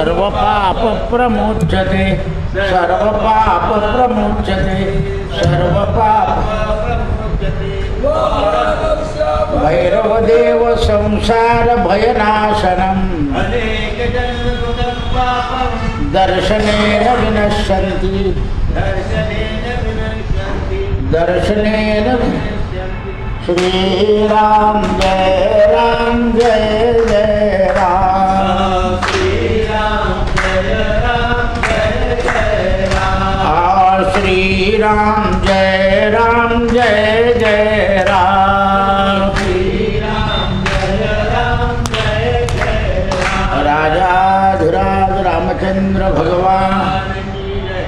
सर्व पाप प्रमुच्यते सर्व पाप प्रमुच्यते सर्व पाप भैरवदेव संसार भयनाशनम् दर्शनेन विनश्यन्ति दर्शनेन श्रीराम जय राम जय जय राम श्रीराम जय राम जय जय राम श्रीराम जय राम जय जय राम श्रीराम जय राम जय जय राम राजाधिराज रामचंद्र भगवान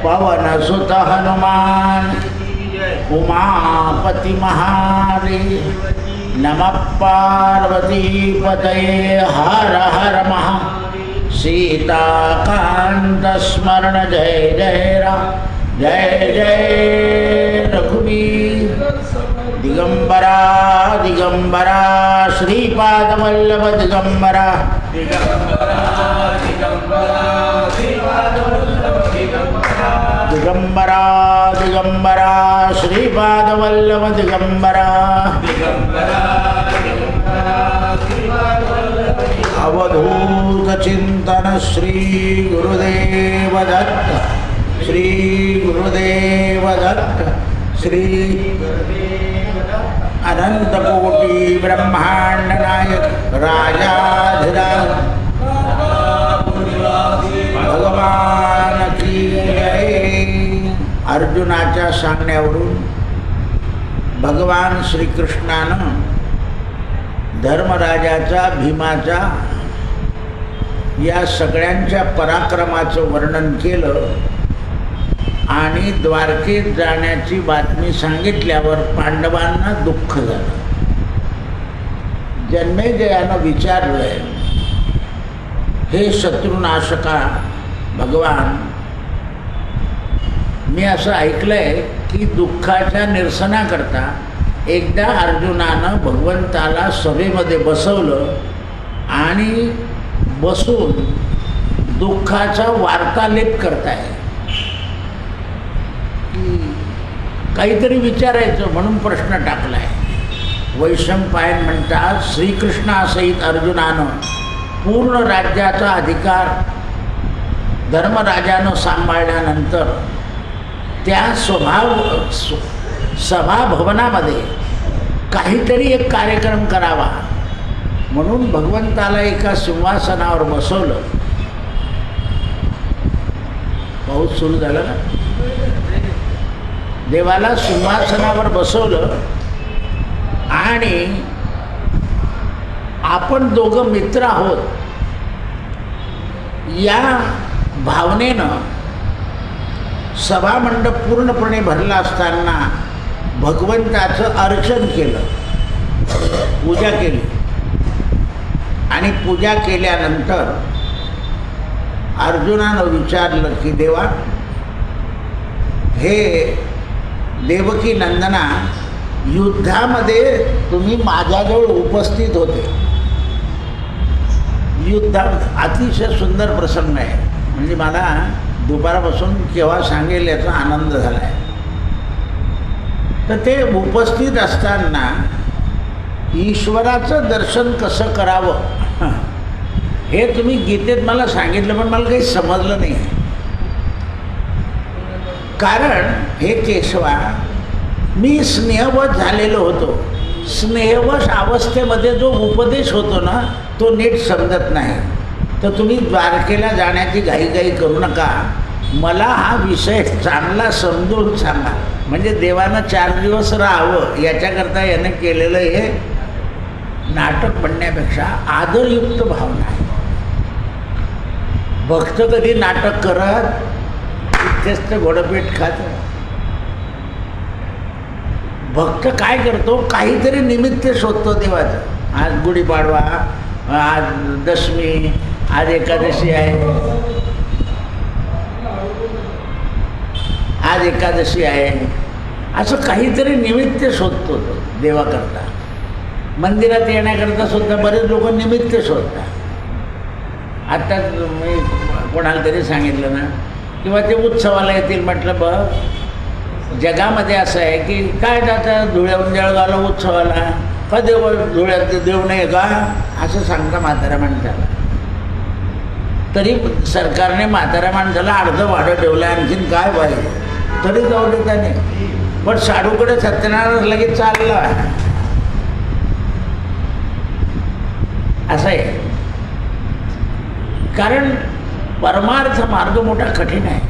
पवन सुत हनुमान उमापति महादेव नमः पार्वती पतये हर हर महा सीताकांत स्मरण जय जय राम जय जय रघुवीर दिगंबरा दिगंबरा श्रीपाद वल्लभ दिगंबरा दिगंबरा दिगंबरा श्रीपाद वल्लभ दिगंबरा अवधूत चिंतन श्री गुरुदेव दत्त श्री गुरुदेव दत्त श्री अनंत कोटि ब्रह्मांड नायक राजाधिराज भगवान की जय। अर्जुनाच्या सांगण्यावरून भगवान श्रीकृष्णानं धर्मराजाचा भीमाचा या सगळ्यांच्या पराक्रमाचं वर्णन केलं आणि द्वारकेत जाण्याची बातमी सांगितल्यावर पांडवांना दुःख झालं. जन्मेजयानं विचारलंय, हे शत्रुनाशका भगवान, मी असं ऐकलंय की दुःखाच्या निरसनाकरता एकदा अर्जुनानं भगवंताला सभेमध्ये बसवलं आणि बसून दुःखाचा वार्तालेप करताय. काहीतरी विचारायचं म्हणून प्रश्न टाकलाय. वैशंपायन म्हणतात, श्रीकृष्णासहित अर्जुनानं पूर्ण राज्याचा अधिकार धर्मराजानं सांभाळल्यानंतर त्या सभाभवनामध्ये काहीतरी एक कार्यक्रम करावा म्हणून भगवंताला एका सिंहासनावर बसवलं. पाऊस सुरू झाला ना. देवाला सिंहासनावर बसवलं आणि आपण दोघं मित्र आहोत या भावनेनं सभामंडप पूर्णपणे भरला असताना भगवंताचं अर्चन केलं, पूजा केली आणि पूजा केल्यानंतर अर्जुनानं विचारलं की देवा, हे देवकी नंदना, युद्धामध्ये तुम्ही माझ्याजवळ उपस्थित होते. युद्धात अतिशय सुंदर प्रसंग आहे, म्हणजे मला दुपारपासून केव्हा सांगेल याचा आनंद झाला आहे. तर ते उपस्थित असताना ईश्वराचं दर्शन कसं करावं हे तुम्ही गीतेत मला सांगितलं, पण मला काही समजलं नाही. कारण हे केशवा, मी स्नेहवश झालेलो होतो. स्नेहवश अवस्थेमध्ये जो उपदेश होतो ना, तो नीट समजत नाही. तर तुम्ही द्वारकेला जाण्याची घाईघाई करू नका. मला हा विषय चांगला समजून सांगा, म्हणजे देवानं 4 दिवस राहावं याच्याकरता यानं केलेलं हे नाटक म्हणण्यापेक्षा आदरयुक्त भावना आहे. भक्त कधी नाटक करत इथेच तर घोडपेट खात. भक्त काय करतो, काहीतरी निमित्त शोधतो देवाचं. आज गुढीपाडवा, आज दशमी, आज एकादशी आहे, आज एकादशी आहे, असं काहीतरी निमित्त शोधतो तो देवाकरता. मंदिरात येण्याकरता सुद्धा बरेच लोक निमित्त शोधतात. आता मी कोणाला तरी सांगितलं ना, किंवा ते उत्सवाला येतील, म्हटलं बघ जगामध्ये असं आहे की काय जाता धुळ्याहून जळगावला उत्सवाला, का धुळ्यात देऊ नये का असं सांगता म्हाताऱ्या माणसाला. तरी सरकारने म्हाताऱ्या माणसाला अर्धं भाडं ठेवलं, आणखीन काय पाहिजे, तरी जाऊ देता नाही. पण साडूकडे सत्यनारायण लगेच चालला असं आहे. कारण परमार्थ मार्ग मोठा कठीण आहे.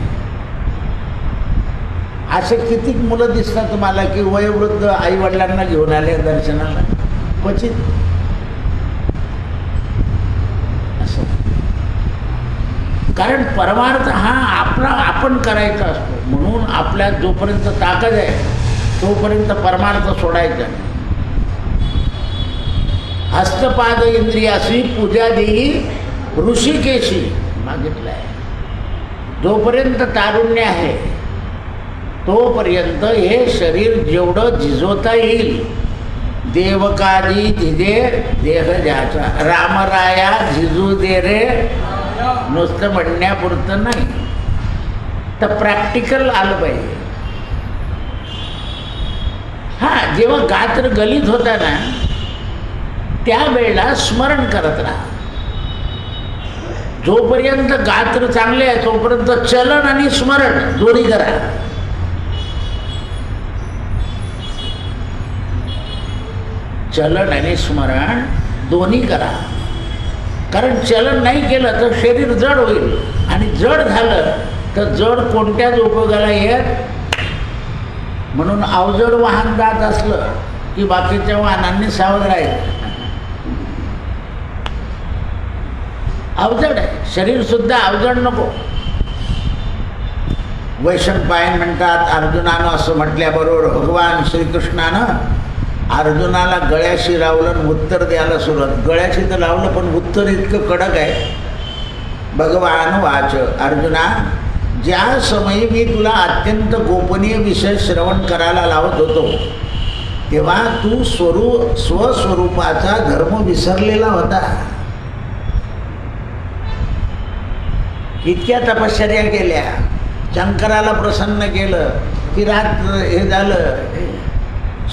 असे किती मुलं दिसतात तुम्हाला की वयोवृद्ध आई वडिलांना घेऊन आले दर्शनाला, क्वचित. असं कारण परमार्थ हा आपण करायचा असतो. म्हणून आपल्यात जोपर्यंत ताकद आहे तोपर्यंत परमार्थ सोडायचा. हस्तपाद इंद्रियाशी पूजा देई ऋषिकेशी मागितलं आहे. जोपर्यंत तारुण्य आहे तोपर्यंत हे शरीर जेवढं झिजवता येईल, देवकाजी झिजे देह ज्याचा, रामराया झिजू दे रे, नुसतं म्हणण्यापुरतं नाही, तर प्रॅक्टिकल आलं पाहिजे. हां, जेव्हा गात्र गलित होता ना त्यावेळेला स्मरण करत राहा. जोपर्यंत गात्र चांगले आहे तोपर्यंत चलन आणि स्मरण दोन्ही करा. चलन आणि स्मरण दोन्ही करा. कारण चलन नाही केलं तर शरीर जड होईल, आणि जड झालं तर जड कोणत्याच उपयोगाला येत. म्हणून अवजड वाहन जात असलं की बाकीच्या वाहनांनी सावध राहील. अवजड आहे शरीरसुद्धा, अवजड नको. वैशंपायन म्हणतात, अर्जुनानं असं म्हटल्याबरोबर भगवान श्रीकृष्णानं अर्जुनाला गळ्याशी लावलं, उत्तर द्यायला सुरुवात. गळ्याशी तर लावलं पण उत्तर इतकं कडक आहे. भगवान वाच, अर्जुना, ज्या समयी मी तुला अत्यंत गोपनीय विषय श्रवण करायला लावत होतो तेव्हा तू स्वस्वरूपाचा धर्म विसरलेला होता. इतक्या तपश्चर्या केल्या, शंकराला प्रसन्न केलं की रात्र हे झालं,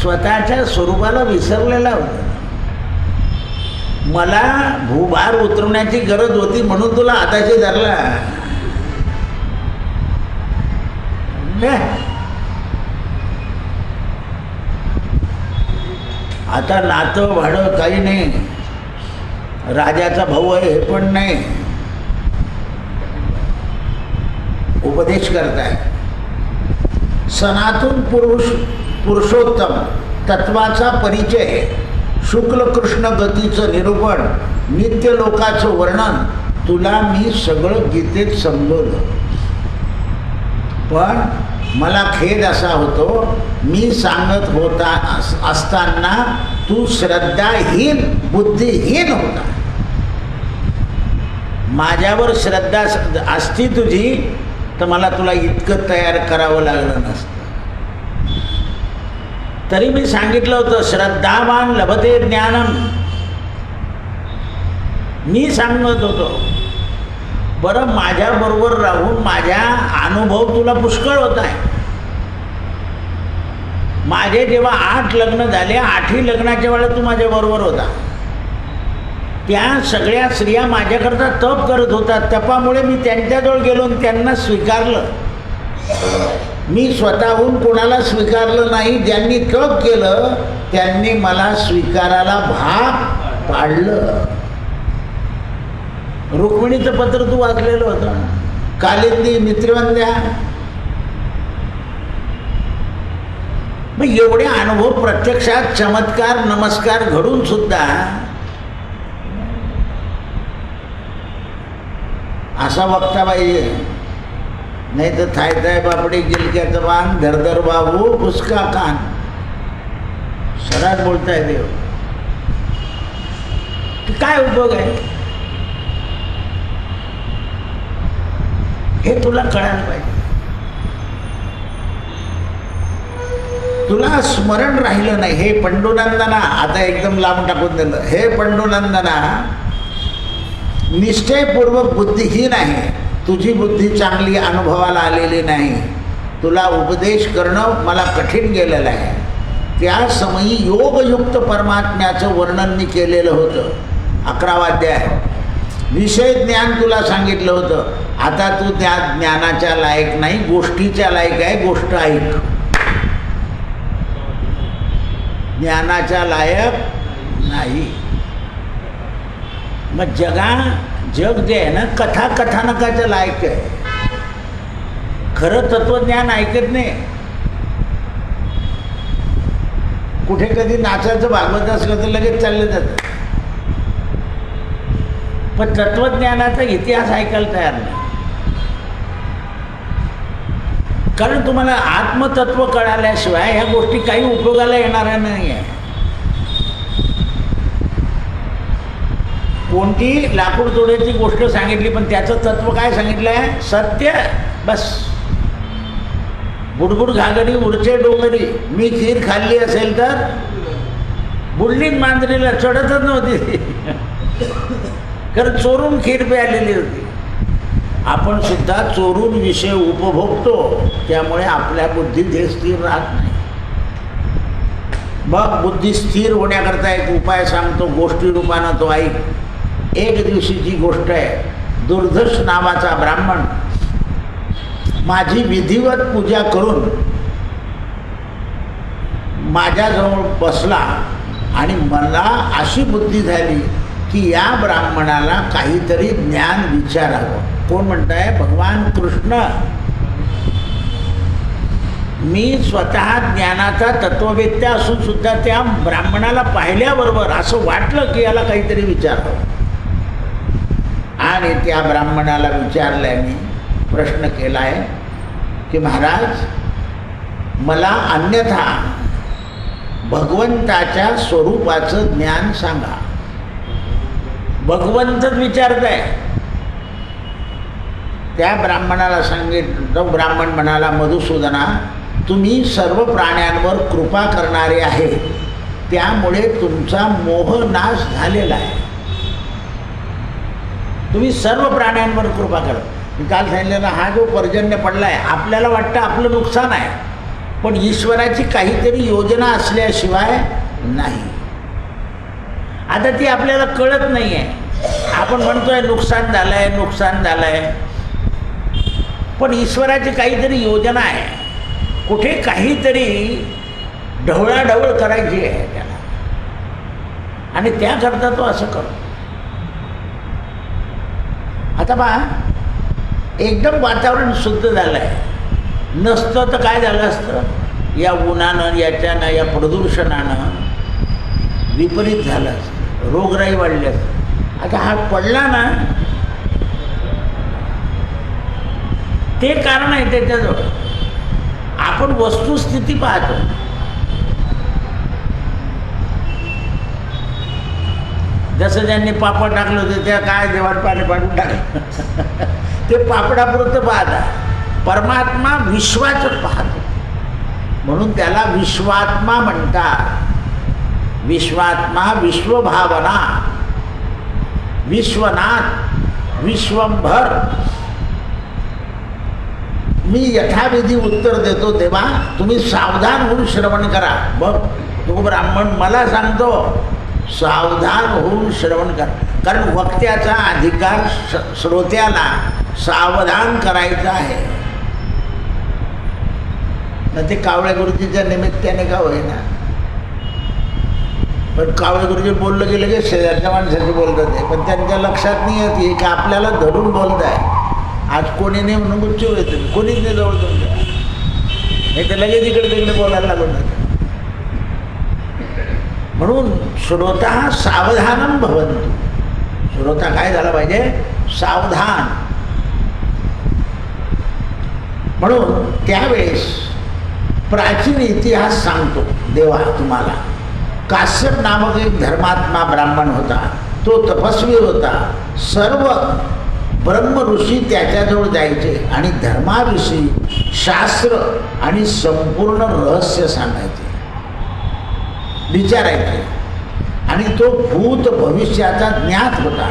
स्वतःच्या स्वरूपाला विसरलेला होता. मला भूभार उतरवण्याची गरज होती म्हणून तुला हाताशी धरला. आता नातं भाडं काही नाही, राजाचा भाऊ आहे हे पण नाही, उपदेश करताय. सनातन पुरुषोत्तम तत्वाचा परिचय, शुक्ल कृष्ण गतीचं निरूपण, नित्य लोकाचं वर्णन तुला मी सगळं गीतेत समजवलं. पण मला खेद असा होतो, मी सांगत होता असताना तू श्रद्धाहीन बुद्धिहीन होता. माझ्यावर श्रद्धा असती तुझी तर मला तुला इतकं तयार करावं लागलं नसतं. तरी मी सांगितलं होतं, श्रद्धावान लभते ज्ञानम. मी सांगत होतो. बरं, माझ्याबरोबर राहून माझ्या अनुभव तुला पुष्कळ होत आहे. माझे जेव्हा 8 लग्न झाले, 8ही लग्नाच्या वेळेला तू माझ्याबरोबर होता. त्या सगळ्या स्त्रिया माझ्याकरता तप करत होतात. तपामुळे मी त्यांच्याजवळ गेलो आणि त्यांना स्वीकारलं. मी स्वतःहून कोणाला स्वीकारलं नाही. ज्यांनी तप केलं त्यांनी मला स्वीकारायला भाग पाडलं. रुक्मिणीचं पत्र तू वाचलेलं होतं, कालिंदी, मित्रवंद्या. मग एवढे अनुभव, प्रत्यक्षात चमत्कार नमस्कार घडून सुद्धा असा वक्ता पाहिजे. नाही तर थाय थाय बापडी गिलक्याचं बाण, धरधर बाबू उसका कान. सरळ बोलताय देव. काय उपयोग आहे हे तुला कळायला पाहिजे. तुला स्मरण राहिलं नाही. हे पंडुनंदना, आता एकदम लांब टाकून दिलं. हे पंडुनंदना, निश्चयपूर्वक बुद्धिहीन आहे. तुझी बुद्धी चांगली अनुभवाला आलेली नाही, तुला उपदेश करणं मला कठीण गेलेलं आहे. त्या समयी योगयुक्त परमात्म्याचं वर्णन मी केलेलं होतं. 11वा अध्याय. विषय ज्ञान तुला सांगितलं होतं. आता तू त्या ज्ञानाच्या लायक नाही, गोष्टीच्या लायक आहे. गोष्ट ऐक. ज्ञानाच्या लायक नाही. मग जग जे आहे ना, कथानकाच्या लायक आहे. खरं तत्वज्ञान ऐकत नाही. कुठे कधी नाचाचं भागवत असलं तर लगेच चाललं जातं, पण तत्वज्ञानाचा इतिहास ऐकायला तयार नाही. कारण तुम्हाला आत्मतत्व कळाल्याशिवाय ह्या गोष्टी काही उपयोगाला येणाऱ्या नाही आहे. कोणती लाकूड तोड्याची गोष्ट सांगितली, पण त्याचं तत्व काय सांगितलं आहे? सत्य. बस. बुडबुड घागरी उडचे डोंगरी, मी खीर खाल्ली असेल तर बुडलीन मांजरीला चढतच नव्हती ती, कारण चोरून खीर प्यालेली होती. आपण सुद्धा चोरून विषय उपभोगतो, त्यामुळे आपल्या बुद्धीत हे स्थिर राहत नाही. मग बुद्धी स्थिर होण्याकरता एक उपाय सांगतो, गोष्टी रूपानं तो ऐक. एक दिवशीची गोष्ट आहे. दुर्धर्ष नावाचा ब्राह्मण माझी विधिवत पूजा करून माझ्याजवळ बसला आणि मला अशी बुद्धी झाली की या ब्राह्मणाला काहीतरी ज्ञान विचारावं. कोण म्हणताय? भगवान कृष्ण. मी स्वतः ज्ञानाचा तत्ववेत्ता असून सुद्धा त्या ब्राह्मणाला पाहिल्याबरोबर असं वाटलं की याला काहीतरी विचारावं. आणि त्या ब्राह्मणाला विचारलंय, मी प्रश्न केला आहे की महाराज, मला अन्यथा भगवंताच्या स्वरूपाचं ज्ञान सांगा. भगवंतच विचारत आहे. त्या ब्राह्मणाला सांगितलं. तो ब्राह्मण म्हणाला, मधुसूदना, तुम्ही सर्व प्राण्यांवर कृपा करणारे आहे, त्यामुळे तुमचा मोहनाश झालेला आहे. तुम्ही सर्व प्राण्यांवर कृपा करा. मी काल सांगितलेला हा जो पर्जन्य पडला आहे, आपल्याला वाटतं आपलं नुकसान आहे, पण ईश्वराची काहीतरी योजना असल्याशिवाय नाही. आता ती आपल्याला कळत नाही आहे. आपण म्हणतोय नुकसान झालं आहे, नुकसान झालं आहे, पण ईश्वराची काहीतरी योजना आहे. कुठे काहीतरी ढवळाढवळ करायची आहे त्याला, आणि त्याकरता तो असं करतो. आता पहा, एकदम वातावरण शुद्ध झालं आहे. नसतं तर काय झालं असतं? या उन्हानं, याच्यानं, या प्रदूषणानं विपरीत झालं असतं, रोगराई वाढली असते. आता हा पडला ना, ते कारण आहे त्याच्याजवळ. आपण वस्तुस्थिती पाहतो. जसं ज्यांनी पापड टाकलं होतं त्या काय देवात पाणी पाडून टाकलं ते पापडापुरतं पाहता. परमात्मा विश्वाचं पाहतो, म्हणून त्याला विश्वात्मा म्हणतात. विश्वात्मा, विश्वभावना, विश्वनाथ, विश्वंभर. मी यथाविधी उत्तर देतो तेव्हा तुम्ही सावधान होऊन श्रवण करा. बघ, तो ब्राह्मण मला सांगतो, सावधान होऊन श्रवण करा. कारण वक्त्याचा अधिकार श्रोत्याला सावधान करायचा आहे. न ते कावळे गुरुजीच्या निमित्ताने का होईना, पण कावळे गुरुजी बोललं गेलं की शेजारच्या माणसाची बोलतात आहे, पण त्यांच्या लक्षात नाही येते की आपल्याला धरून बोलत आहे. आज कोणी नाही म्हणून गुच्छ येते, कोणीच नाही जवळ तुमच्या, नाही तर लगेच इकडे तिकडे बोलायला लागून जाते. म्हणून श्रोता सावधानम भवन्तु. श्रोता काय झाला पाहिजे? सावधान. म्हणून त्यावेळेस प्राचीन इतिहास सांगतो देवा तुम्हाला. काश्यप नामक एक धर्मात्मा ब्राह्मण होता. तो तपस्वी होता. सर्व ब्रह्म ऋषी त्याच्याजवळ जायचे आणि धर्माविषयी शास्त्र आणि संपूर्ण रहस्य सांगायचे, विचारायचे. आणि तो भूत भविष्याचा ज्ञात होता.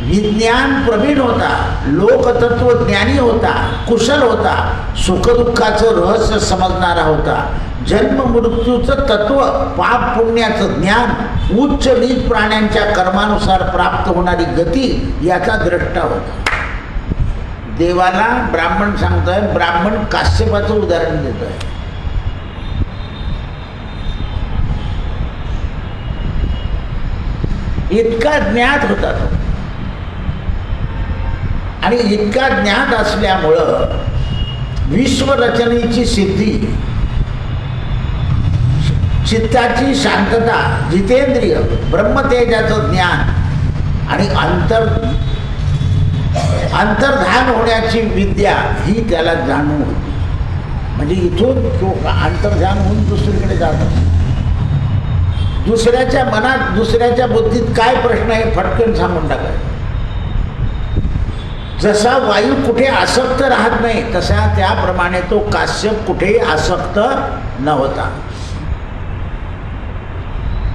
विज्ञान प्रवीण होता, लोकतत्वज्ञानी होता, कुशल होता, सुखदुःखाचं रहस्य समजणारा होता, जन्म मृत्यूचं तत्व, पाप पुण्याचं ज्ञान, उच्च नीच प्राण्यांच्या कर्मानुसार प्राप्त होणारी गती याचा द्रष्टा होता. देवाला ब्राह्मण सांगतोय, ब्राह्मण काश्यपाचं उदाहरण देतोय. इतका ज्ञात होता तो, आणि इतका ज्ञात असल्यामुळं विश्वरचनेची सिद्धी, चित्ताची शांतता, जितेंद्रिय, ब्रह्मतेजाचं ज्ञान आणि अंतर्धान होण्याची विद्या ही त्याला जाणून होती. म्हणजे इथून तो अंतर्धान होऊन दुसरीकडे जात असतो. दुसऱ्याच्या मनात, दुसऱ्याच्या बुद्धीत काय प्रश्न आहे फटकन सांगून टाकायचं. जसा वायू कुठे आसक्त राहत नाही तसा त्याप्रमाणे तो काश्यप कुठेही आसक्त नव्हता.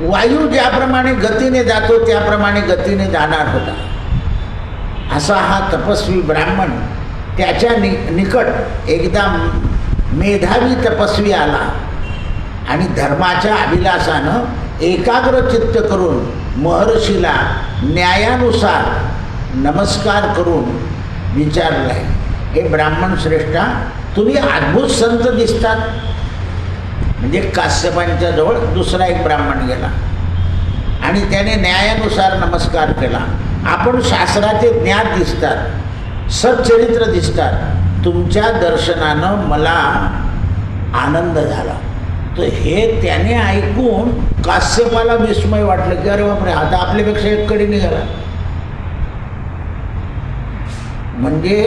वायू ज्याप्रमाणे गतीने जातो त्याप्रमाणे गतीने जाणार होता. असा हा तपस्वी ब्राह्मण, त्याच्या निकट एकदा मेधावी तपस्वी आला आणि धर्माच्या अभिलाषानं एकाग्र चित्त करून महर्षीला न्यायानुसार नमस्कार करून विचारलंय, हे ब्राह्मण श्रेष्ठा, तुम्ही अद्भुत संत दिसतात. म्हणजे काश्यपांच्या जवळ दुसरा एक ब्राह्मण गेला आणि त्याने न्यायानुसार नमस्कार केला. आपण शास्त्राचे ज्ञात दिसतात, सच्चरित्र दिसतात, तुमच्या दर्शनानं मला आनंद झाला. तर हे त्याने ऐकून काश्यपाला विस्मय वाटलं की अरे बापरे, आता आपल्यापेक्षा एक कडी निघाला. म्हणजे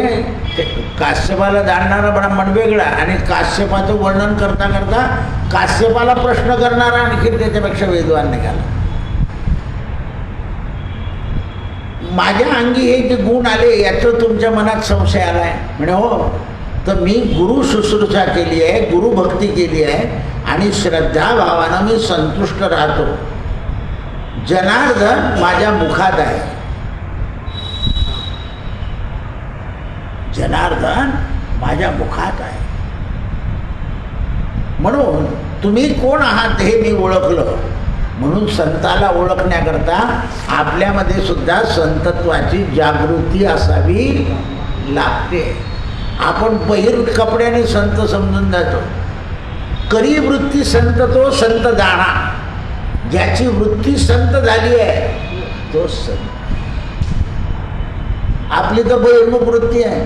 काश्यपाला जाणणारा ब्राह्मण वेगळा आणि काश्यपाचं वर्णन करता करता काश्यपाला प्रश्न करणारा आणखी त्याच्यापेक्षा वेदवान निघाला. माझ्या अंगी हे जे गुण आले याचं तुमच्या मनात संशय आलाय म्हणे. हो, तर मी गुरु शुश्रूषा केली आहे, गुरुभक्ती केली आहे आणि श्रद्धाभावानं मी संतुष्ट राहतो. जनार्दन माझ्या मुखात आहे, जनार्दन माझ्या मुखात आहे. म्हणून तुम्ही कोण आहात हे मी ओळखलं. म्हणून संताला ओळखण्याकरता आपल्यामध्ये सुद्धा संतत्वाची जागृती असावी लागते. आपण बहिर कपड्याने संत समजून जातो. करी वृत्ती संत तो संत जाणा. ज्याची वृत्ती संत झाली आहे तो संत. आपली तर बहिर्मुख वृत्ती आहे.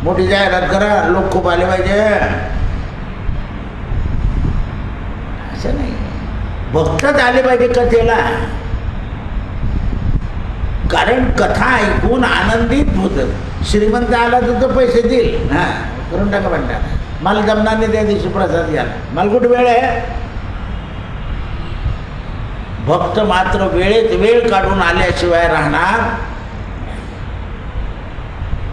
मोठी जाहिरात करा, लोक खूप आले पाहिजे, असं नाही. भक्तच आले पाहिजे कथेला, कारण कथा ऐकून आनंदित होतं. श्रीमंत आला तर तो पैसे देईल, हां करून टाका म्हणतात, मला जमणार नाही त्या दिवशी प्रसाद घ्यायला, मला कुठे वेळ आहे. भक्त मात्र वेळेत वेळ काढून आल्याशिवाय राहणार.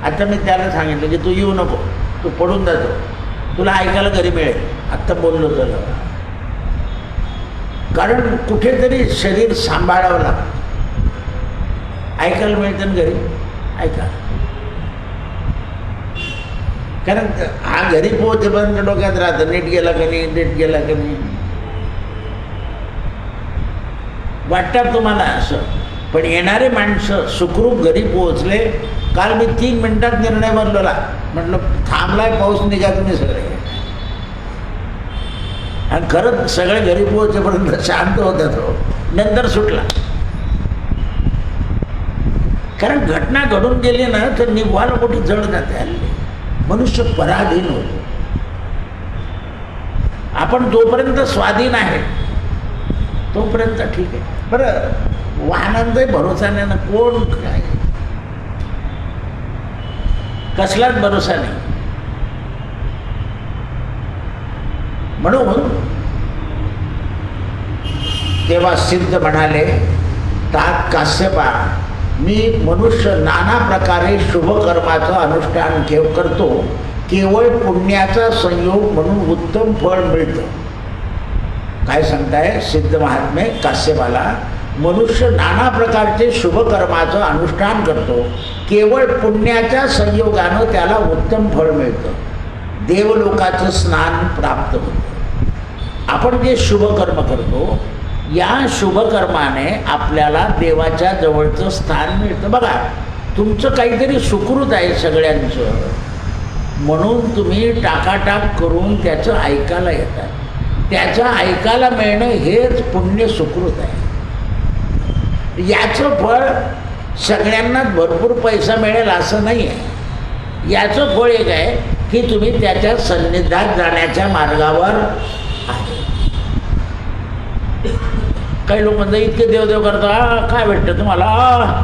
आता मी त्याला सांगितलं की तू येऊ नको, तू पडून जातो, तुला ऐकायला घरी मिळेल. आत्ता बोललो तर, कारण कुठेतरी शरीर सांभाळावं लागतं. ऐकायला मिळतं ना घरी, ऐका. कारण हा घरी पोहोचेपर्यंत डोक्यात राहतं, नीट गेला का नाही, नीट गेला का नाही. वाटतात तुम्हाला असं, पण येणारे माणसं सुखरूप घरी पोहोचले. काल मी 3 मिनिटात निर्णय बदलवला, म्हटलं थांबलाय पाऊस, निघा तुम्ही सगळे. आणि खरंच सगळे घरी पोहोचेपर्यंत शांत होता तो, नंतर सुटला. कारण घटना घडून गेली ना तर निभवायला मोठी जड जाते. हल्ली मनुष्य पराधीन होतो. आपण जोपर्यंत स्वाधीन आहे तोपर्यंत ठीक आहे. बरं, वाहनांचाही भरोसा नाही ना, कोण काय, कसलाच भरोसा नाही. म्हणून तेव्हा सिद्ध म्हणाले, तात काश्यपा, मी मनुष्य नाना प्रकारे शुभकर्माचं अनुष्ठान करतो, केवळ पुण्याचा संयोग म्हणून उत्तम फळ मिळतं. काय सांगताय सिद्ध महात्मे काश्यपाला, मनुष्य नाना प्रकारचे शुभकर्माचं अनुष्ठान करतो, केवळ पुण्याच्या संयोगानं त्याला उत्तम फळ मिळतं, देवलोकाचं स्नान प्राप्त होतं. आपण जे शुभकर्म करतो या शुभकर्माने आपल्याला देवाच्या जवळचं स्थान मिळतं. बघा, तुमचं काहीतरी सुकृत आहे सगळ्यांचं, म्हणून तुम्ही टाकाटाक करून त्याचं ऐकायला येतात. त्याचं ऐकायला मिळणं हेच पुण्य सुकृत आहे. याचं फळ सगळ्यांनाच भरपूर पैसा मिळेल असं नाही आहे. याचं फळ एक आहे की तुम्ही त्याच्या सन्निधात जाण्याच्या मार्गावर आहे. काही लोक म्हणतात इतके देवदेव करता काय भेटतं तुम्हाला.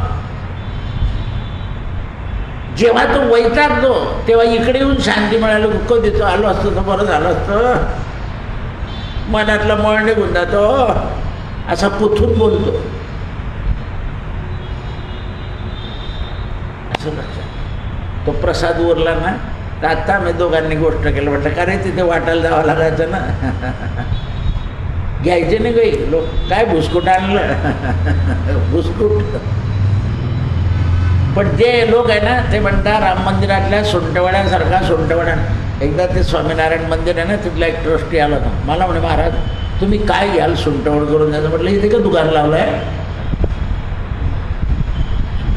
जेव्हा तो वैतागतो तेव्हा इकडे येऊन शांती मिळाली, दुःख देतो, आलो असतं तर बरं झालं असतं, मनातला मळ निघून जातो, असा पुथून बोलतो. असं लक्षात. तो प्रसाद उरला ना तर आता आम्ही दोघांनी गोष्ट केलं, म्हटलं का रे तिथे वाटायला जावं लागायचं ना. घ्यायचे नाही काही लोक, काय भुसकुट आणलं भुसकुट. पण जे लोक आहे ना ते म्हणतात राम मंदिरातल्या सोंटवड्यासारखा सोंटवड्या. एकदा ते स्वामीनारायण मंदिर आहे ना, तिथला एक ट्रस्टी आला होता, मला म्हणे महाराज तुम्ही काय घ्याल सुंटवड करून द्यायचं. म्हटलं इथे का दुकान लावलं आहे,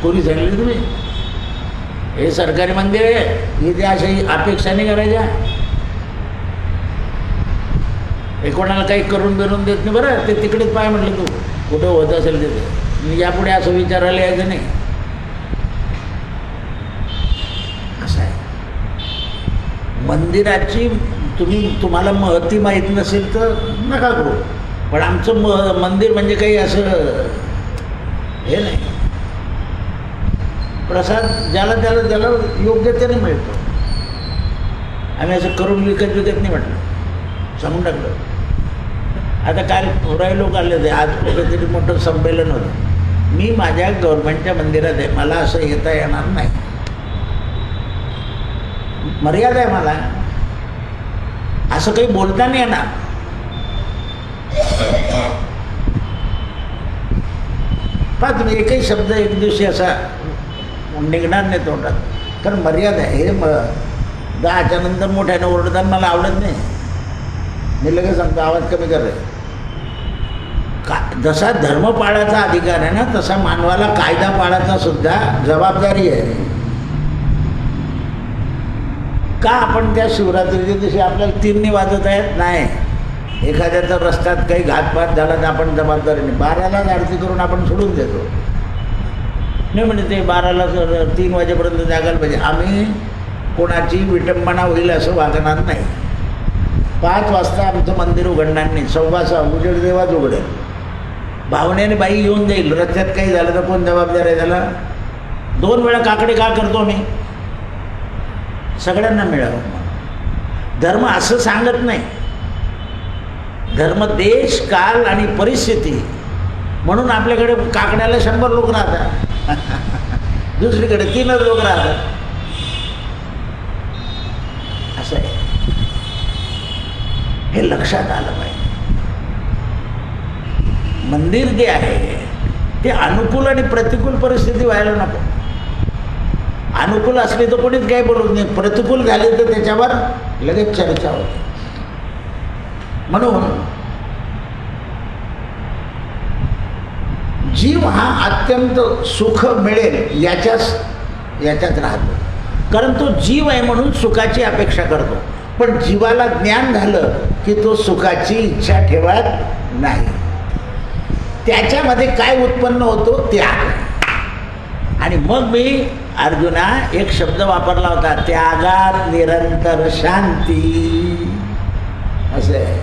कोणी सांगितलं तुम्ही, हे सरकारी मंदिर आहे, इथे अशाही अपेक्षा नाही करायच्या, हे कोणाला काही करून बिरून देत नाही. बरं ते तिकडेच पाय म्हटलं, तू कुठं होत असेल तिथे, यापुढे असं विचारायला यायचं नाही. असं आहे मंदिराची. तुम्हाला महती माहीत नसेल तर नका करू, पण आमचं मंदिर म्हणजे काही असं हे नाही. प्रसाद ज्याला त्याला योग्य त्याने मिळतो. आम्ही असं करून विकत नाही म्हटलं, सांगून टाकलं. आता काल थोडाही लोक आले होते, आज कुठेतरी मोठं संमेलन होतं. मी माझ्या गव्हर्नमेंटच्या मंदिरात आहे, मला असं येता येणार नाही, मर्यादा आहे मला, असं काही बोलता नाही येणार. पहा तुम्ही एकही शब्द एक दिवशी असा निघणार नाही तोंडात, कारण मर्यादा आहे. हे 10च्या नंतर मोठ्यानं ओरडताना मला आवडत नाही. मी लगेच सांगतो आवाज कमी कर रे. का जसा धर्म पाळायचा अधिकार आहे ना, तसा मानवाला कायदा पाळायचा सुद्धा जबाबदारी आहे. का आपण त्या शिवरात्रीच्या दिवशी आपल्याला 3 वाजत आहेत नाही, एखाद्याचा रस्त्यात काही घातपात झाला तर आपण जबाबदारी नाही. 12लाच आरती करून आपण सोडून देतो. नाही म्हणजे ते 12ला 3 वाजेपर्यंत जागायला पाहिजे. आम्ही कोणाची विटंबना होईल असं वागणार नाही. 5 वाजता आमचं मंदिर उघडणार नाही, 6:15 उजेड देवाच उघडेल. भावनेने बाई येऊन जाईल, रस्त्यात काही झालं तर कोण जबाबदार आहे त्याला. 2 वेळा काकडे का करतो मी, सगळ्यांना मिळावं. धर्म असं सांगत नाही. धर्म देश काल आणि परिस्थिती. म्हणून आपल्याकडे काकड्याला 100 लोक राहतात, दुसरीकडे 3च लोक राहतात. असं आहे, हे लक्षात आलं पाहिजे. मंदिर जे आहे ते अनुकूल आणि प्रतिकूल परिस्थिती व्हायला नको. अनुकूल असली तर कोणीच काही बोलत नाही, प्रतिकूल झाले तर त्याच्यावर लगेच चर्चा होते. म्हणून जीव हा अत्यंत सुख मिळेल याच्यात राहतो, कारण तो जीव आहे म्हणून सुखाची अपेक्षा करतो. पण जीवाला ज्ञान झालं की तो सुखाची इच्छा ठेवत नाही. त्याच्यामध्ये काय उत्पन्न होतो, त्याग. आणि मग मी अर्जुना एक शब्द वापरला होता, त्यागात निरंतर शांती. असं आहे,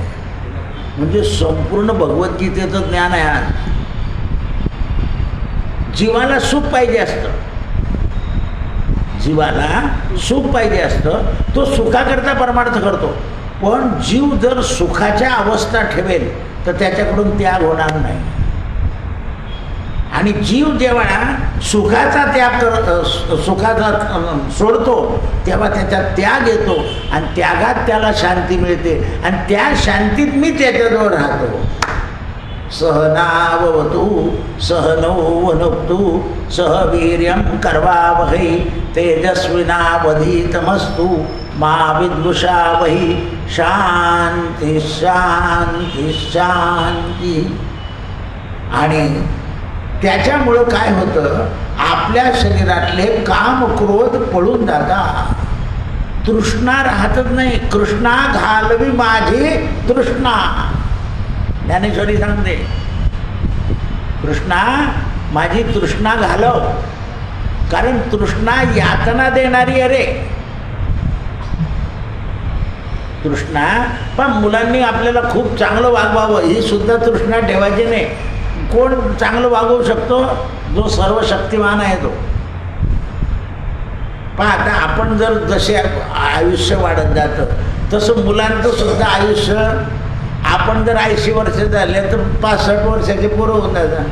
म्हणजे संपूर्ण भगवद्गीतेचं ज्ञान आहे आज. जीवाला सुख पाहिजे असतं, जीवाला सुख पाहिजे असतं, तो सुखाकरता परमार्थ करतो. पण जीव जर सुखाच्या अवस्था ठेवेल तर त्याच्याकडून त्याग होणार नाही. आणि जीव जेव्हा सुखाचा सुखाचा सोडतो तेव्हा त्याचा त्याग येतो, आणि त्यागात त्याला शांती मिळते, आणि त्या शांतीत मी त्याच्याजवळ राहतो. सहनावतु सहनौ वुनक्तु सह वीर्यं करवावहै तेजस्विनावधीतमस्तु मा विद्विषावहै शांती शांती शांती. आणि त्याच्यामुळं काय होतं, आपल्या शरीरातले काम क्रोध पळून जातात, तृष्णा राहतच नाही. कृष्णा घालवी माझी तृष्णा, ज्ञानेश्वरी सांगते, कृष्णा माझी तृष्णा घालव. कारण तृष्णा यातना देणारी अरे तृष्णा. पण मुलांनी आपल्याला खूप चांगलं वागवावं ही सुद्धा तृष्णा ठेवायची नाही. कोण चांगलं वागवू शकतो? जो सर्वशक्तिमान आहे तो. पण आता आपण जर जसे आयुष्य वाढत जातं तसं मुलांचं सुद्धा आयुष्य, आपण जर 80 वर्ष झाले तर 65 वर्षाचे पोरं होत जातात.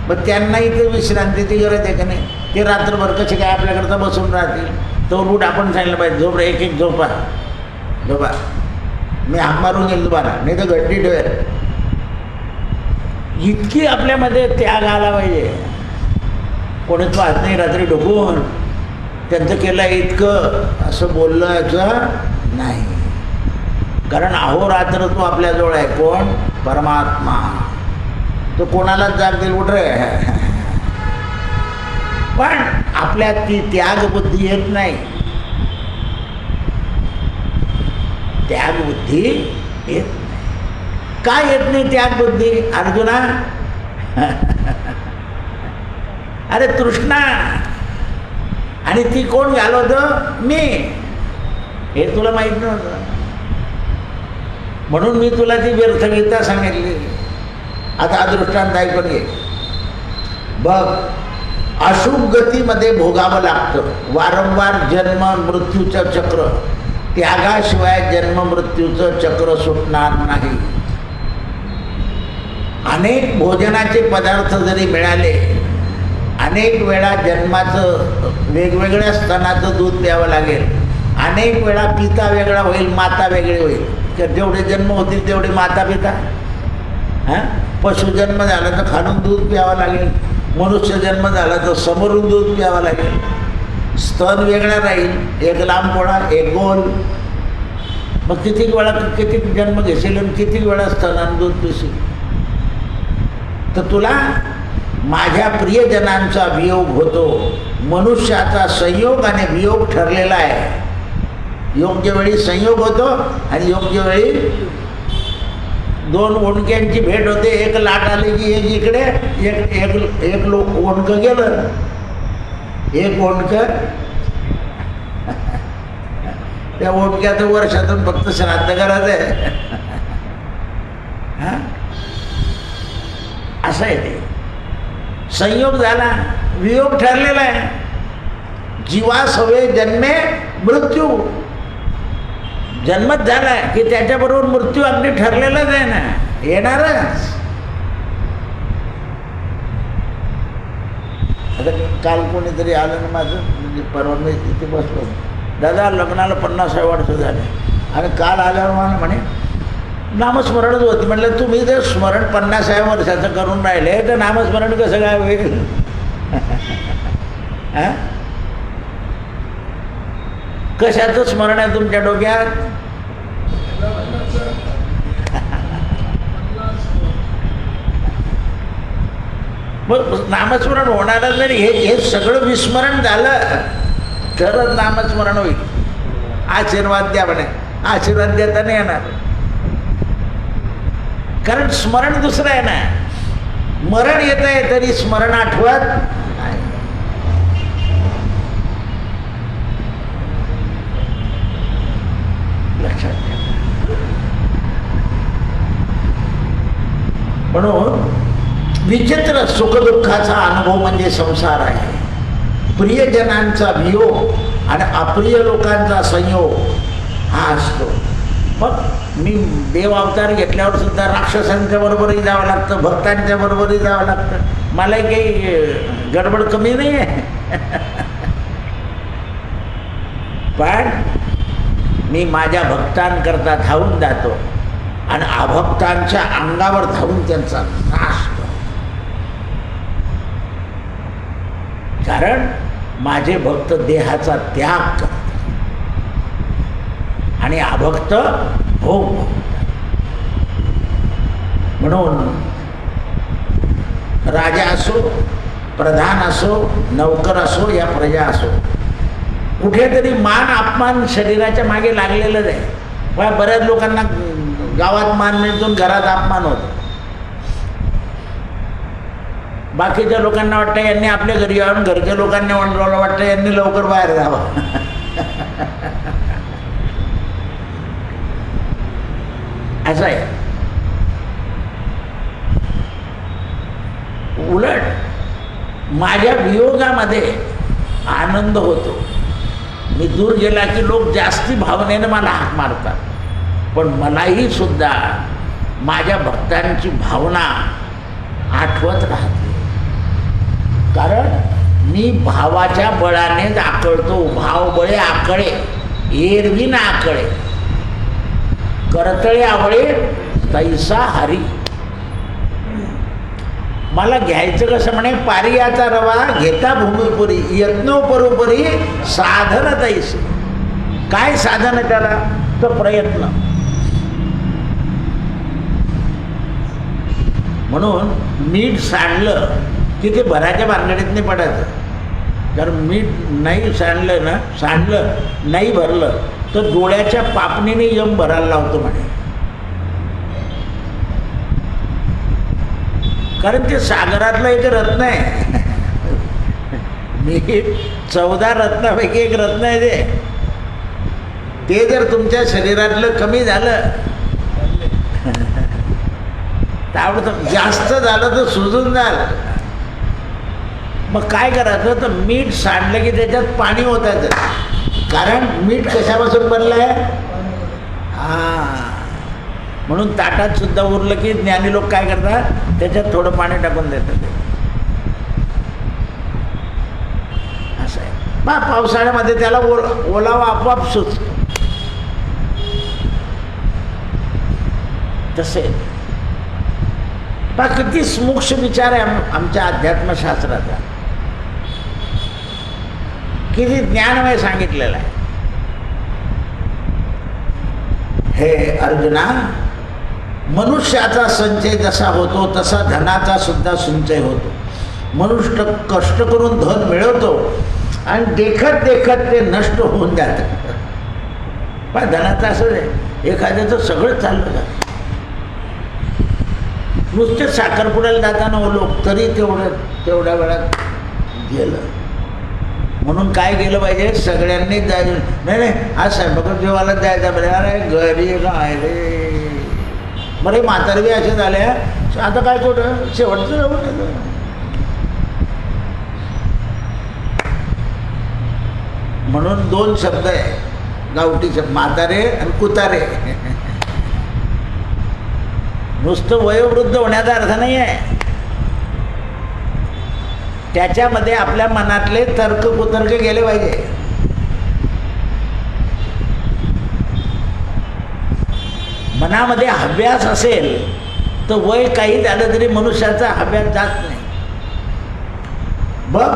मग त्यांनाही ते विश्रांतीची गरज आहे का नाही? ते रात्रभर कसे काय आपल्याकडचा बसून राहतील? तो रूट आपण सांगितलं पाहिजे, झोप एक एक झोपा झोपा, मी हाक मारून येईल तुम्हाला, नाही तर गड्डी ठेवेल. इतकी आपल्यामध्ये त्याग आला पाहिजे. कोणीच पाहत नाही रात्री ढोकून त्यांचं केलं इतकं असं बोललं याचं नाही. कारण अहोरात्र तो आपल्याजवळ आहे. कोण? परमात्मा. तो कोणालाच जाग देईल उठ रे. पण आपल्यात ती त्याग बुद्धी येत नाही. त्याग बुद्धी येत नाही. काय येत नाही त्याग बुद्धी अर्जुना? अरे तृष्णा. आणि ती कोण घालवतं? मी. हे तुला माहित नव्हतं, म्हणून मी तुला ती व्यर्थ गीता सांगितली. आता अदृष्टांत ऐकून घे. बघ, अशुभ गतीमध्ये भोगावं लागतं, वारंवार जन्म मृत्यूचं चक्र. त्यागाशिवाय जन्म मृत्यूचं चक्र सुटणार नाही. अनेक भोजनाचे पदार्थ जरी मिळाले, अनेक वेळा जन्माचं वेगवेगळ्या स्तनाचं दूध प्यावं लागेल, अनेक वेळा पिता वेगळा होईल, माता वेगळी होईल. जेवढे जन्म होतील तेवढे माता पिता. हां, पशुजन्म झाला तर खालून दूध प्यावं लागेल, मनुष्य जन्म झाला तर समोरून दूध प्यावं लागेल. स्तन वेगळा राहील, एक लांब पोळा एक गोल. मग किती वेळा किती जन्म घेशील आणि किती वेळा स्तनानं दूध पिशील? तर तुला माझ्या प्रियजनांचा वियोग होतो. मनुष्याचा संयोग आणि वियोग ठरलेला आहे. योग्य वेळी संयोग होतो आणि योग्य वेळी दोन ओंडक्यांची भेट होते. एक लाट आली की एक इकडे, एक ओंडकं गेलं. एक ओंडकं, त्या ओंडक्याचं वर्षातून फक्त श्राद्ध करायचं आहे. हां, असं आहे ते. संयोग झाला, वियोग ठरलेला आहे. जीवासवे जन्मे मृत्यू. जन्मच झाला की त्याच्याबरोबर मृत्यू अगदी ठरलेलाच आहे ना, येणारच. आता काल कोणीतरी आलं ना माझं, म्हणजे परवा मी तिथे बसलो, दादा लग्नाला 50 वर्ष झाले आणि काल आल्यावर मला म्हणे नामस्मरणच होती. म्हटलं तुम्ही जर स्मरण 50 वर्षाचं करून राहिले तर नामस्मरण कसं काय होईल? हां, कशाचं स्मरण आहे तुमच्या डोक्यात? मग नामस्मरण होणारच नाही. हे सगळं विस्मरण झालं तरच नामस्मरण होईल. आशीर्वाद द्या म्हणे, आशीर्वाद देता नाही येणार. कारण स्मरण दुसरं आहे ना. मरण येत आहे तरी स्मरण आठवत नाही. लक्षात घ्या. म्हणून विचित्र सुखदुःखाचा अनुभव म्हणजे संसार आहे. प्रियजनांचा वियोग आणि अप्रिय लोकांचा संयोग हा असतो. मग मी देव अवतार घेतल्यावर सुद्धा राक्षसांच्या बरोबरही जावं लागतं, भक्तांच्या बरोबरही जावं लागतं. मलाही काही गडबड कमी नाही आहे. पण मी माझ्या भक्तांकरता धावून जातो. आणि अभक्तांच्या अंगावर धावून त्यांचा नाश कर. कारण माझे भक्त देहाचा त्याग करतात आणि अभक्त भोग भोगतात. म्हणून राजा असो, प्रधान असो, नौकर असो या प्रजा असो, कुठेतरी मान अपमान शरीराच्या मागे लागलेलंच आहे. पण बऱ्याच लोकांना गावात मान मिळतो, घरात अपमान होतो. बाकीच्या लोकांना वाटतं यांनी आपल्या घरी यावं, घरच्या लोकांना वाटतं यांनी लवकर बाहेर जावं. असं आहे. उलट माझ्या वियोगामध्ये आनंद होतो. मी दूर गेला की लोक जास्ती भावनेनं मला हाक मारतात, पण मलाही सुद्धा माझ्या भक्तांची भावना आठवत राहते. कारण मी भावाच्या बळानेच आकळतो. भाव बळे आकळे, एरवी ना आकळे, करतळे आवळे तैसा हरी. मला घ्यायचं कसं म्हणे, पारियाचा रवा घेता भूमीपुरी, यत्नो परोपरी साधन तैसे. काय साधन त्याला? तर प्रयत्न. म्हणून मीठ सांडलं की ते भराच्या भानगडीत नाही पडायचं. कारण मीठ नाही सांडलं नाही भरलं तर डोळ्याच्या पापणीने यम भरायला लावतो म्हणे. कारण ते सागरातलं एक रत्न आहे. मी 14 रत्नापैकी एक रत्न आहे ते जर तुमच्या शरीरातलं कमी झालं तर जास्त झालं तर सुजून जाल. मग काय करायचं? तर मीठ सांडलं की त्याच्यात पाणी ओतायचं. कारण मीठ कशापासून बनलं आहे? म्हणून ताटात सुद्धा उरलं की ज्ञानी लोक काय करतात, त्याच्यात थोडं पाणी टाकून देतात. असं आहे. बा पावसाळ्यामध्ये त्याला ओलावा आपोआप सुचतो. तसे बा किती सूक्ष्म विचार आहे आमच्या अध्यात्मशास्त्राचा, किती ज्ञानमय सांगितलेलं आहे. हे अर्जुना, मनुष्याचा संचय जसा होतो तसा धनाचा सुद्धा संचय होतो. मनुष्य कष्ट करून धन मिळवतो आणि देखत देखत ते नष्ट होऊन जातं. पण धनाचं असं आहे, एखाद्याचं सगळं चाललं जातं. नुसते साखरपुड्याला जाताना लोक तरी तेवढ्या वेळात गेलं. म्हणून काय केलं पाहिजे? सगळ्यांनीच जायचं. नाही आज स्वयंपाक जेवायला जायचं. बरे अरे घरी काय रे, बरे म्हातारवी असे झाले. आता काय कुठं शेवटचं जाऊ. म्हणून 2 शब्द आहे गावठी शब्द, म्हातारे आणि कुतारे. नुसतं वयोवृद्ध होण्याचा अर्थ नाही आहे. त्याच्यामध्ये आपल्या मनातले तर्क कुतर्क गेले पाहिजे. मनामध्ये अभ्यास असेल तर वय काही झालं तरी मनुष्याचा अभ्यास जात नाही. बघ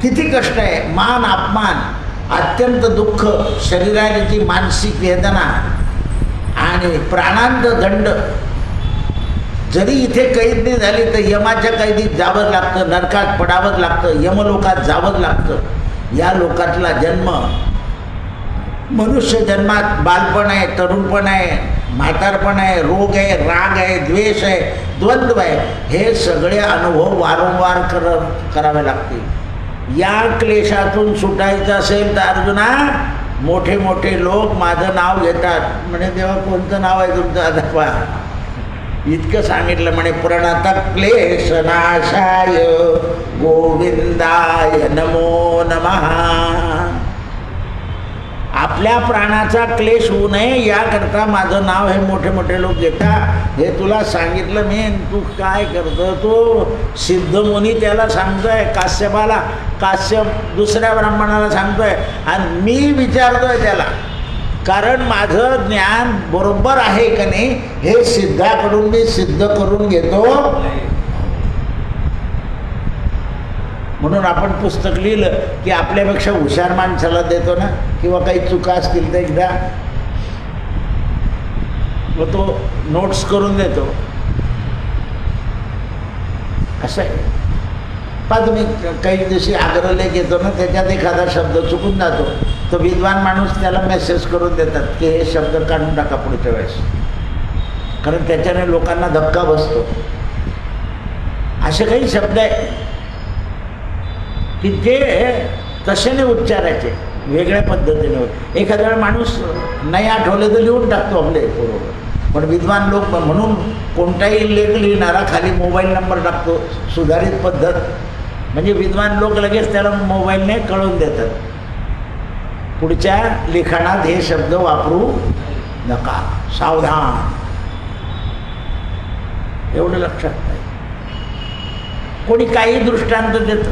किती कष्ट आहे. मान अपमान, अत्यंत दुःख, शरीराची मानसिक वेदना आणि प्राणांत दंड. जरी इथे कैद नाही झाली तर यमाच्या कैदीत जावं लागतं, नरकात पडावंच लागतं, यमलोकात जावंच लागतं. या लोकातला जन्म, मनुष्य जन्मात बालपण आहे, तरुणपण आहे, म्हातारपण आहे, रोग आहे, राग आहे, द्वेष आहे, द्वंद्व आहे, हे सगळे अनुभव वारंवार करावे लागतील. या क्लेशातून सुटायचं असेल तर अर्जुना, मोठे मोठे लोक माझं नाव घेतात. म्हणे तेव्हा कोणतं नाव आहे तुमचं? आता इतकं सांगितलं म्हणे, प्रणत क्लेश नाशाय गोविंदाय नमो नमः. आपल्या प्राणाचा क्लेश होऊ नये याकरता माझं नाव हे मोठे मोठे लोक घेतात. हे तुला सांगितलं मी. तू काय करतो? तो सिद्धमुनी त्याला सांगतोय, काश्यपाला, काश्यप दुसऱ्या ब्राह्मणाला सांगतोय आणि मी विचारतोय त्याला. कारण माझं ज्ञान बरोबर आहे का नाही हे सिद्धाकडून मी सिद्ध करून घेतो. म्हणून आपण पुस्तक लिहिलं की आपल्यापेक्षा हुशार माणसाला देतो ना, किंवा काही चुका असतील तर एकदा मग तो नोट्स करून देतो. असं आहे. पहा तुम्ही काही दिवशी आग्रहलेख येतो ना, त्याच्यात एखादा शब्द चुकून जातो, तर विद्वान माणूस त्याला मेसेज करून देतात की हे शब्द काढून टाका पुढच्या वेळेस, कारण त्याच्याने लोकांना धक्का बसतो. असे काही शब्द आहे की जे तसे नाही उच्चारायचे, वेगळ्या पद्धतीने होत. एखाद्या वेळा माणूस नाही आठवले तर लिहून टाकतो आपले बरोबर, पण विद्वान लोक म्हणून कोणताही लेख लिहिणारा खाली मोबाईल नंबर टाकतो, सुधारित पद्धत. म्हणजे विद्वान लोक लगेच त्याला मोबाईलने कळवून देतात, पुढच्या लिखाणात हे शब्द वापरू नका, सावधान. एवढं लक्षात नाही. कोणी काही दृष्टांत देतं,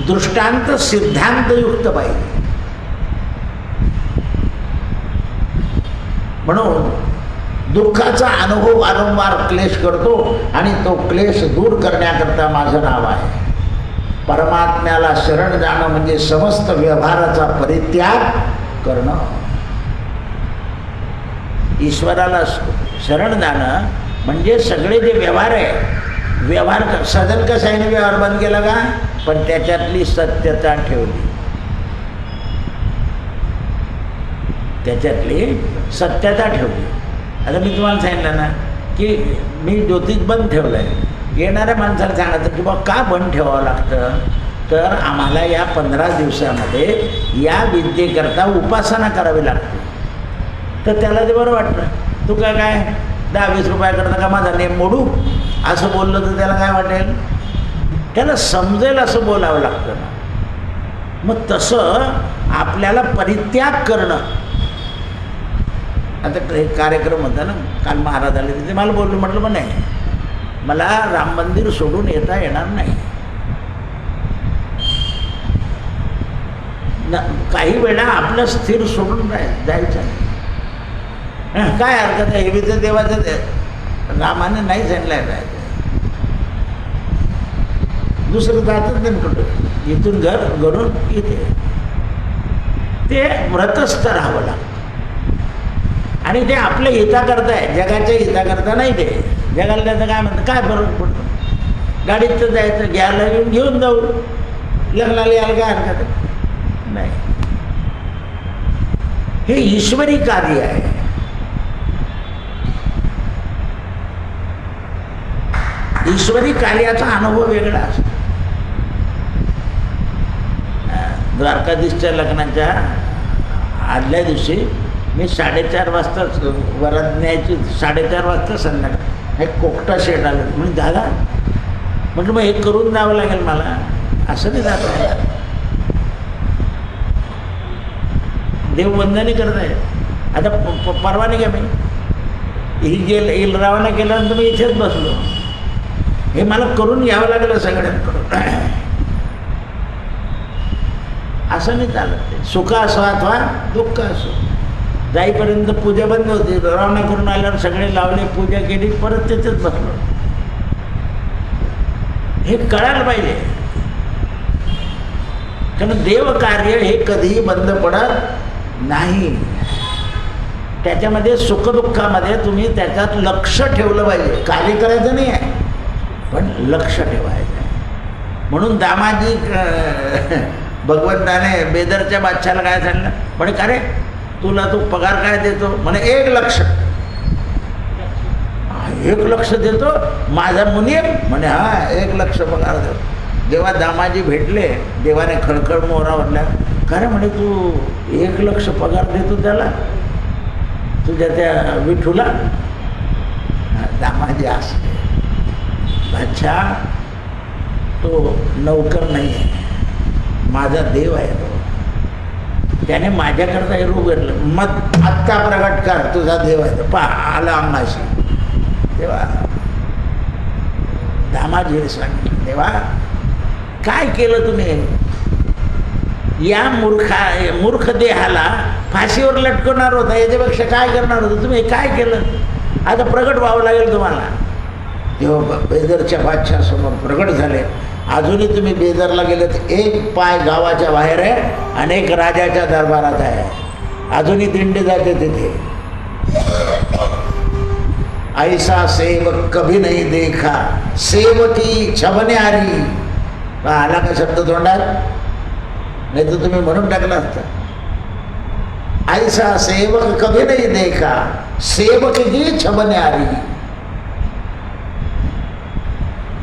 दृष्टांत सिद्धांतयुक्त पाहिजे. म्हणून दुःखाचा अनुभव वारंवार क्लेश करतो आणि तो क्लेश दूर करण्याकरता माझं नाव आहे. परमात्म्याला शरण जाणं म्हणजे समस्त व्यवहाराचा परित्याग करणं. ईश्वराला शरण जाणं म्हणजे सगळे जे व्यवहार आहे, व्यवहार सदन कशाने व्यवहार बंद केला का, पण त्याच्यातली सत्यता ठेवली, त्याच्यातली सत्यता ठेवली. आता मी तुम्हाला सांगितलं ना की मी ज्योतिष बंद ठेवलं आहे. येणाऱ्या माणसाला सांगायचं की बा का बंद ठेवावं लागतं, तर आम्हाला या 15 दिवसामध्ये या विद्येकरता उपासना करावी लागते. तर त्याला ते बरं वाटतं. तू काय 10-20 रुपयाकरता का माझा नेम मोडू असं बोललं तर त्याला काय वाटेल, त्याला समजेल असं बोलावं लागतं ना. मग तसं आपल्याला परित्याग करणं. आता एक कार्यक्रम होता ना काल, महाराज आले, तिथे मला बोललो, म्हटलं पण नाही, मला राम मंदिर सोडून येता येणार नाही. काही वेळा आपलं स्थिर सोडून जायचं नाही. काय हरकत आहे, हे बी तर देवाचं रामाने नाही सांगितलं जायचं. दुसरं जातच नाही कुठं, इथून घरून इथे ते व्रतस्थ राहावं लागतं. आणि ते आपल्या हिताकरता आहे, जगाच्या हिताकरता नाही. ते जगाला त्याचं काय म्हणतं, काय फरक पडतो, गाडीत तर जायचं, घ्यायला येऊन घेऊन जाऊ, लग्नाला यायला काय हरकत आहे नाही. हे ईश्वरी कार्य आहे. ईश्वरी कार्याचा अनुभव वेगळा असतो. द्वारकाधीशच्या लग्नाच्या आदल्या दिवशी मी 4:30 वाजता वरात न्यायची, 4:30 वाजता संध्याकाळ हे कोकटा शेट आलं. म्हणजे दादा म्हटलं मग हे करून जावं लागेल मला, असं नाही जात. देववंदनी करत आहे. आता परवाने घ्या, मी ही रवाना केल्यानंतर मी इथेच बसलो. हे मला करून घ्यावं लागलं सगळ्यांकडून. असं नाही चालत. सुख असो अथवा दुःख असो. जाईपर्यंत पूजा बंद होती, रवाना करून आल्यावर सगळे लावले, पूजा केली, परत तिथेच बसलो. हे कळायला पाहिजे, कारण देवकार्य हे कधीही बंद पडत नाही. त्याच्यामध्ये सुखदुःखामध्ये तुम्ही त्याच्यात लक्ष ठेवलं पाहिजे. कार्य करायचं नाही आहे, पण लक्ष ठेवायचं. म्हणून दामाजी भगवंताने बेदरच्या बादशाला काय सांगितलं, म्हणे का रे तुला तो पगार काय देतो, म्हणे 1 लक्ष. 1 लक्ष देतो माझा मुनीम, म्हणे हा 1 लक्ष पगार देतो. जेव्हा दामाजी भेटले, देवाने खळखळ मोहरा ओढल्या, का रे म्हणे तू 1 लक्ष पगार देतो त्याला, तुझ्या त्या विठूला. दामाजी असते बादशाह, तो नौकर नाही आहे, माझा देव आहे तो, त्याने माझ्याकरता हे रूप घेतलं. मग आत्ता प्रगट कर, तुझा देव आहे तो. आला अंगाशी. तेव्हा दामाजी सांगितलं, तेव्हा काय केलं तुम्ही, या मूर्ख देहाला फाशीवर लटकवणार होता, याच्यापेक्षा काय करणार होतं तुम्ही? काय केलं? आता प्रगट व्हावं लागेल तुम्हाला. तेव्हा बेदरच्या बादशाहासमोर प्रगट झाले. अजूनही तुम्ही बेदरला गेले तर एक पाय गावाच्या बाहेर आहे आणि एक राजाच्या दरबारात आहे. अजूनही दिंडी जाते तिथे. ऐसा सेवक कभी नहीं देखा, सेवकी छबन्यारी. आला का शब्द तोंडात? नाही तर तुम्ही म्हणून टाकला असता. ऐसा सेवक कभी नहीं देखा, सेवकी छबन्यारी.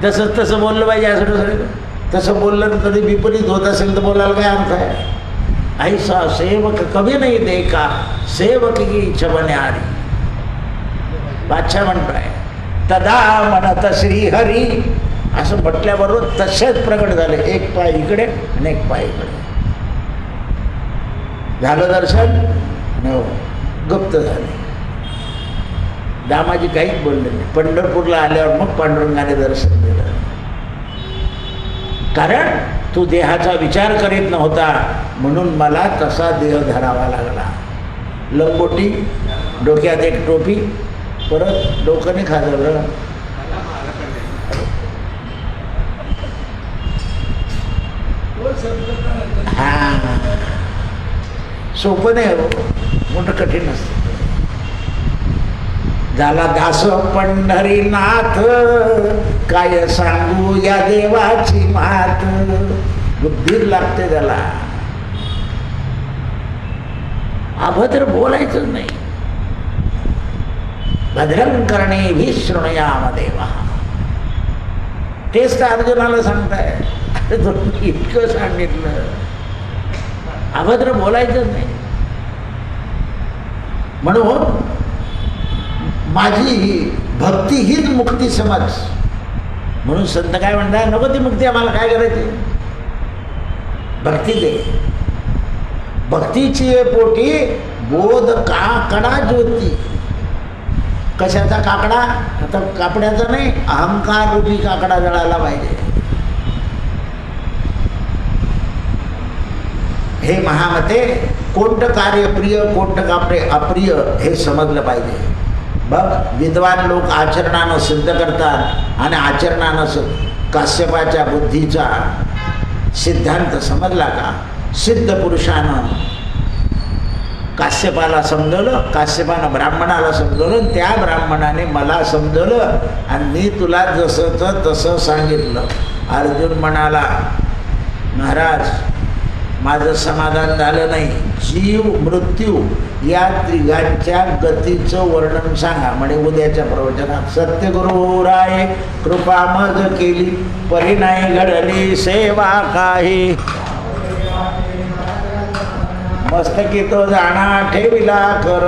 तसं बोललं पाहिजे असं. तसं बोललं तरी विपरीत होत असेल तर बोलायला काय अर्थ आहे? ऐसा सेवक कभी नहीं देखा, सेवक की छबन्यारी. बादशाह म्हणताय तदा म्हणत श्रीहरी. असं म्हटल्याबरोबर तसेच प्रगट झाले. एक पाय इकडे आणि एक पाय इकडे. झालं दर्शन, गुप्त झाले. दामाजी काहीच बोलले नाही. पंढरपूरला आल्यावर मग पांडुरंगाने दर्शन दिलं. कारण तू देहाचा विचार करीत नव्हता म्हणून मला तसा देह धरावा लागला. लंगोटी, डोक्यात एक टोपी, परत डोकं खाजवलं. हा सोपं नाही हो, मोठं कठीण असतं. झाला दास पंढरीनाथ, काय सांगू या देवाची मात. बुद्धीर लागते त्याला. अभद्र बोलायचं नाही. भद्रं करणे भी शृणुयाम देवा. तेच तर अर्जुनाला सांगताय. अरे तुम्ही इतकं सांगितलं. अभद्र बोलायचं नाही. म्हणून माझी भक्ती हीच मुक्ती समज. म्हणून संत काय म्हणतात, नको ती मुक्ती आम्हाला, काय करायची? भक्ती दे. भक्तीची पोटी बोध काकडा ज्योती. कशाचा काकडा? आता कापड्याचा नाही, अहंकार रूपी काकडा जळायला पाहिजे. हे महामते, कोणतं कार्य प्रिय, कोणतं कार्य अप्रिय हे समजलं पाहिजे. बघ, विद्वान लोक आचरणानं सिद्ध करतात आणि आचरणानं काश्यपाच्या बुद्धीचा सिद्धांत समजला का? सिद्ध पुरुषानं काश्यपाला समजवलं, काश्यपानं ब्राह्मणाला समजवलं, त्या ब्राह्मणाने मला समजवलं आणि मी तुला जसंच तसं सांगितलं. अर्जुन म्हणाला, महाराज माझं समाधान झालं नाही. जीव मृत्यू या त्रिगांच्या गतीचं वर्णन सांगा म्हणे उद्याच्या प्रवचनात. सत्यगुरु राय कृपा मज केली, परिणाय घडली सेवा काही. मस्तकी तो जाणा ठेविला कर.